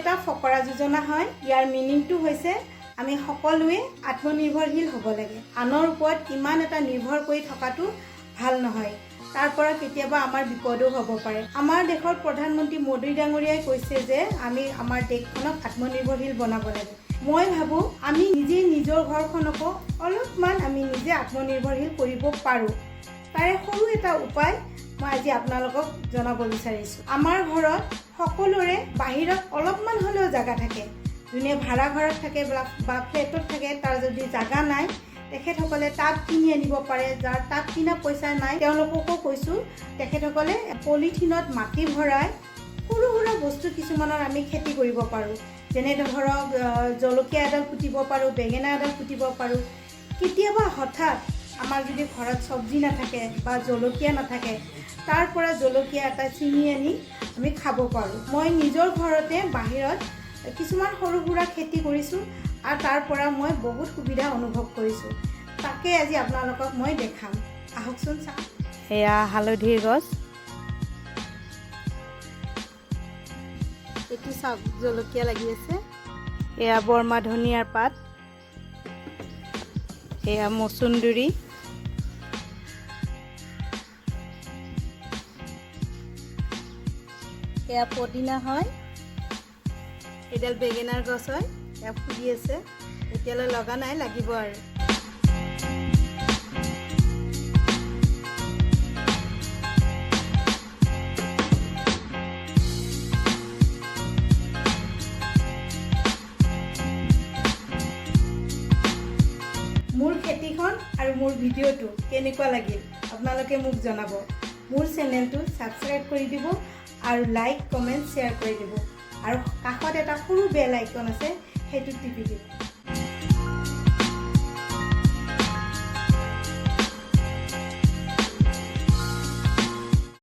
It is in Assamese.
এটা ফকৰা যোজনা হয়। ইয়াৰ মিনিংটো হৈছে আমি সকলোৱে আত্মনিৰ্ভৰশীল হ'ব লাগে। আনৰ ওপৰত ইমান এটা নিৰ্ভৰ কৰি থকাটো ভাল নহয়। তাৰ পৰা কেতিয়াবা আমাৰ বিপদো হ'ব পাৰে। আমাৰ দেশৰ প্ৰধানমন্ত্ৰী মোদী ডাঙৰীয়াই কৈছে যে আমি আমাৰ দেশখনক আত্মনিৰ্ভৰশীল বনাব লাগে। মই ভাবোঁ আমি নিজে নিজৰ ঘৰখনকো অলপমান আমি নিজে আত্মনিৰ্ভৰশীল কৰিব পাৰোঁ। তাৰে সৰু এটা উপায় মই আজি আপোনালোকক জনাব বিচাৰিছোঁ। আমাৰ ঘৰত সকলোৰে বাহিৰত অলপমান হ'লেও জাগা থাকে। যোনে ভাড়া ঘৰত থাকে বা ফ্লেটত থাকে, তাৰ যদি জাগা নাই, তেখেতসকলে টাব কিনি আনিব পাৰে। যাৰ টাব কিনা পইচা নাই তেওঁলোককো কৈছোঁ, তেখেতসকলে পলিথিনত মাটি ভৰাই সৰু সুৰা বস্তু কিছুমানৰ আমি খেতি কৰিব পাৰোঁ। যেনে ধৰক জলকীয়া এডাল পুতিব পাৰোঁ, বেঙেনা এডাল পুতিব পাৰোঁ। কেতিয়াবা হঠাৎ আমাৰ যদি ঘৰত চব্জি নাথাকে বা জলকীয়া নাথাকে, তাৰ পৰা জলকীয়া এটা ছিঙি আনি আমি খাব পাৰোঁ। মই নিজৰ ঘৰতে বাহিৰত কিছুমান সৰু সুৰা খেতি কৰিছোঁ আৰু তাৰ পৰা মই বহুত সুবিধা অনুভৱ কৰিছোঁ। তাকে আজি আপোনালোকক মই দেখাম। আহকচোন চাওক। এয়া হালধিৰ গছ, এইটো চাওক জলকীয়া লাগি আছে। এয়া বৰমা ধনিয়াৰ পাত, এয়া মচুন্দৰী, এয়া পদিনা হয়, এডাল বেঙেনাৰ গছ হয়। এয়া ফুলি আছে, এতিয়ালৈ লগা নাই, লাগিব আৰু। মোৰ খেতিখন আৰু মোৰ ভিডিঅ'টো কেনেকুৱা লাগিল আপোনালোকে মোক জনাব। মোৰ চেনেলটো ছাবস্ক্ৰাইব কৰি দিব আৰু লাইক, কমেণ্ট, শ্বেয়াৰ কৰি দিব। আৰু কাষত এটা সৰু বেল আইকন আছে, সেইটো টিপি দিব।